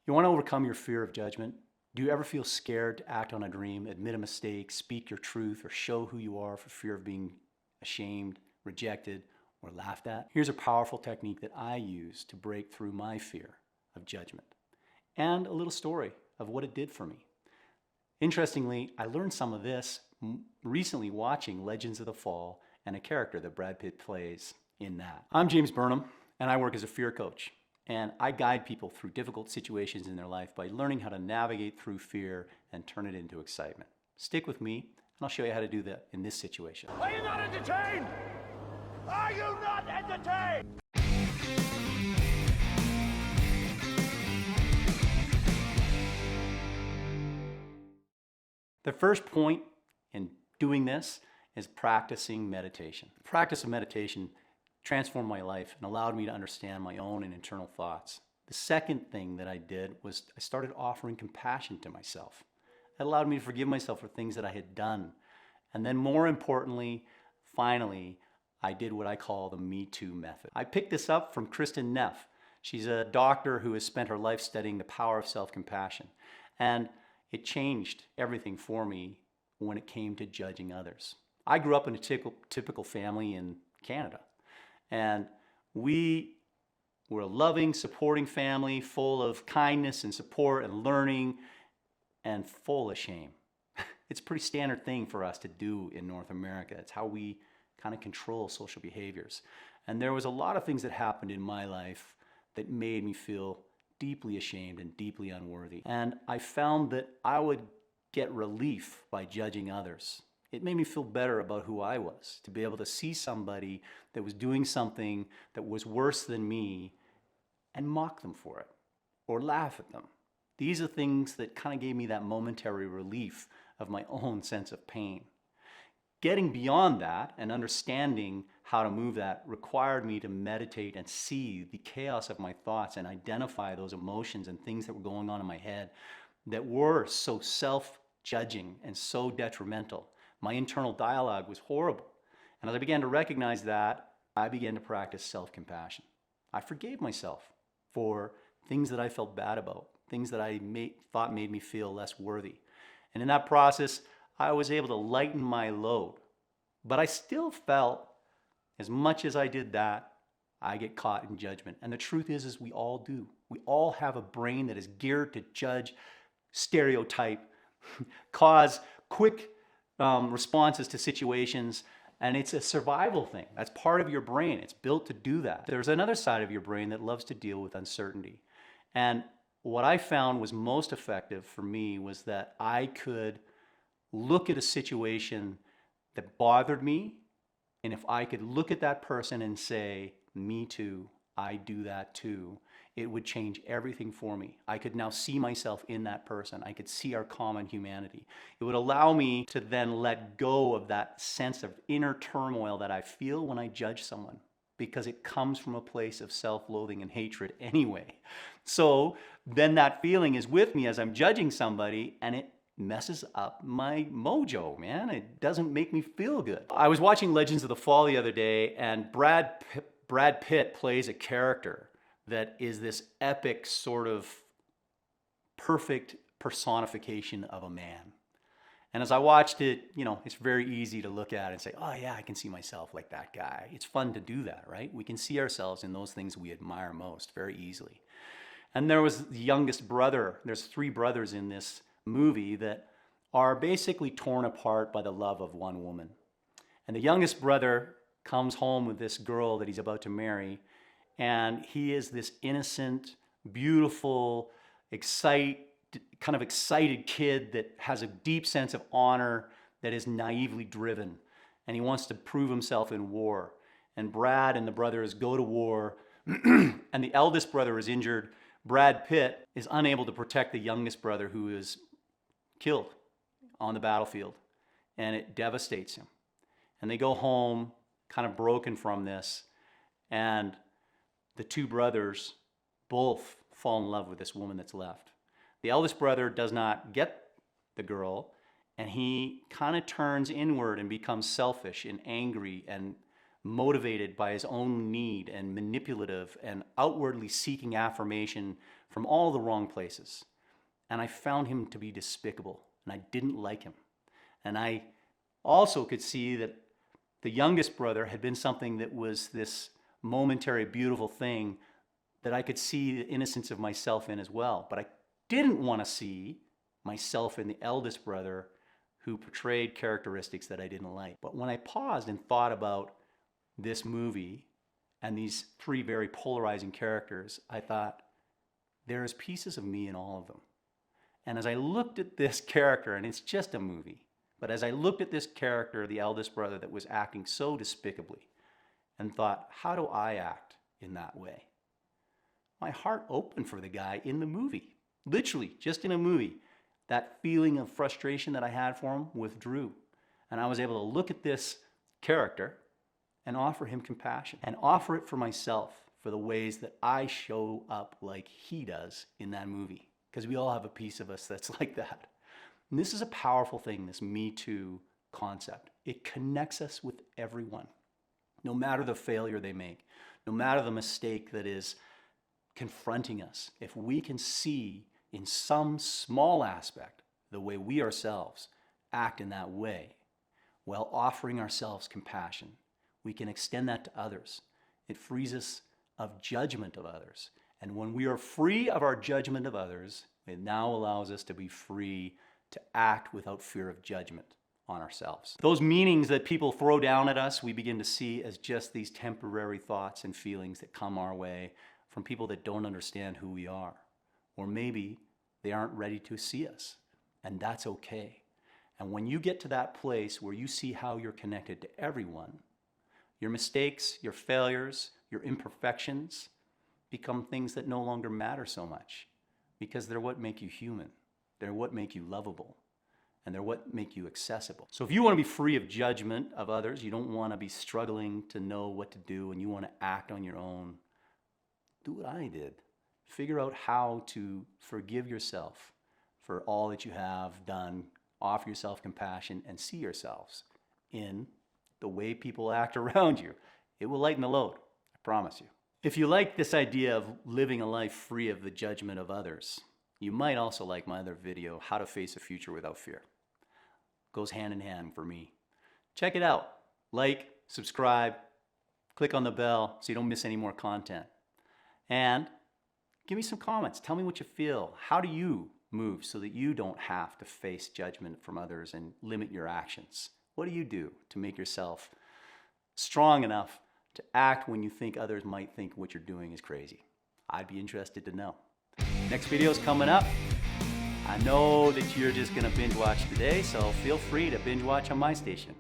You want to overcome your fear of judgment? Do you ever feel scared to act on a dream, admit a mistake, speak your truth, or show who you are for fear of being ashamed, rejected, or laughed at? Here's a powerful technique that I use to break through my fear of judgment, and a little story of what it did for me. Interestingly, I learned some of this recently watching Legends of the Fall and a character that Brad Pitt plays in that. I'm James Burnham, and I work as a fear coach. And I guide people through difficult situations in their life by learning how to navigate through fear and turn it into excitement. Stick with me, and I'll show you how to do that in this situation. Are you not entertained? Are you not entertained? The first point in doing this is practicing meditation. The practice of meditation transformed my life and allowed me to understand my own and internal thoughts. The second thing that I did was I started offering compassion to myself. It allowed me to forgive myself for things that I had done. And then more importantly, finally, I did what I call the METOO method. I picked this up from Kristen Neff. She's a doctor who has spent her life studying the power of self-compassion. And it changed everything for me when it came to judging others. I grew up in a typical family in Canada. And we were a loving, supporting family full of kindness and support and learning and full of shame. It's a pretty standard thing for us to do in North America. It's how we kind of control social behaviors. And there was a lot of things that happened in my life that made me feel deeply ashamed and deeply unworthy. And I found that I would get relief by judging others. It made me feel better about who I was, to be able to see somebody that was doing something that was worse than me and mock them for it or laugh at them. These are things that kind of gave me that momentary relief of my own sense of pain. Getting beyond that and understanding how to move that required me to meditate and see the chaos of my thoughts and identify those emotions and things that were going on in my head that were so self-judging and so detrimental. My internal dialogue was horrible. And as I began to recognize that, I began to practice self-compassion. I forgave myself for things that I felt bad about, things that I thought made me feel less worthy. And in that process, I was able to lighten my load. But I still felt, as much as I did that, I get caught in judgment. And the truth is we all do. We all have a brain that is geared to judge, stereotype, cause quick responses to situations, and it's a survival thing. That's part of your brain. It's built to do that. There's another side of your brain that loves to deal with uncertainty. And what I found was most effective for me was that I could look at a situation that bothered me, and if I could look at that person and say, me too, I do that too, it would change everything for me. I could now see myself in that person. I could see our common humanity. It would allow me to then let go of that sense of inner turmoil that I feel when I judge someone, because it comes from a place of self-loathing and hatred anyway. So then that feeling is with me as I'm judging somebody, and it messes up my mojo, man. It doesn't make me feel good. I was watching Legends of the Fall the other day, and Brad Pitt plays a character that is this epic sort of perfect personification of a man. And as I watched it, it's very easy to look at it and say, oh yeah, I can see myself like that guy. It's fun to do that, right? We can see ourselves in those things we admire most very easily. And there was the youngest brother. There's 3 brothers in this movie that are basically torn apart by the love of one woman. And the youngest brother comes home with this girl that he's about to marry, and he is this innocent, beautiful, excited kid that has a deep sense of honor, that is naively driven, and he wants to prove himself in war. And Brad and the brothers go to war, and the eldest brother is injured. Brad Pitt is unable to protect the youngest brother, who is killed on the battlefield, and it devastates him. And they go home kind of broken from this, and the 2 brothers both fall in love with this woman that's left. The eldest brother does not get the girl, and he kind of turns inward and becomes selfish and angry and motivated by his own need and manipulative and outwardly seeking affirmation from all the wrong places. And I found him to be despicable, and I didn't like him. And I also could see that the youngest brother had been something that was this momentary, beautiful thing that I could see the innocence of myself in as well. But I didn't want to see myself in the eldest brother who portrayed characteristics that I didn't like. But when I paused and thought about this movie and these three very polarizing characters, I thought, there is pieces of me in all of them. And as I looked at this character, and it's just a movie, but as I looked at this character, the eldest brother that was acting so despicably, and thought, how do I act in that way? My heart opened for the guy in the movie. Literally, just in a movie. That feeling of frustration that I had for him withdrew. And I was able to look at this character and offer him compassion and offer it for myself for the ways that I show up like he does in that movie. Because we all have a piece of us that's like that. And this is a powerful thing, this METOO concept. It connects us with everyone, no matter the failure they make, no matter the mistake that is confronting us. If we can see in some small aspect the way we ourselves act in that way, while offering ourselves compassion, we can extend that to others. It frees us of judgment of others. And when we are free of our judgment of others, it now allows us to be free to act without fear of judgment on ourselves. Those meanings that people throw down at us, we begin to see as just these temporary thoughts and feelings that come our way from people that don't understand who we are. Or maybe they aren't ready to see us, and that's okay. And when you get to that place where you see how you're connected to everyone, your mistakes, your failures, your imperfections become things that no longer matter so much, because they're what make you human. They're what make you lovable, and they're what make you accessible. So if you want to be free of judgment of others, you don't want to be struggling to know what to do, and you want to act on your own, do what I did. Figure out how to forgive yourself for all that you have done, offer yourself compassion, and see yourselves in the way people act around you. It will lighten the load, I promise you. If you like this idea of living a life free of the judgment of others, you might also like my other video, How to Face a Future Without Fear. Goes hand in hand for me. Check it out. Like, subscribe, click on the bell so you don't miss any more content. And give me some comments. Tell me what you feel. How do you move so that you don't have to face judgment from others and limit your actions? What do you do to make yourself strong enough to act when you think others might think what you're doing is crazy? I'd be interested to know. Next video's coming up. I know that you're just gonna binge watch today, so feel free to binge watch on my station.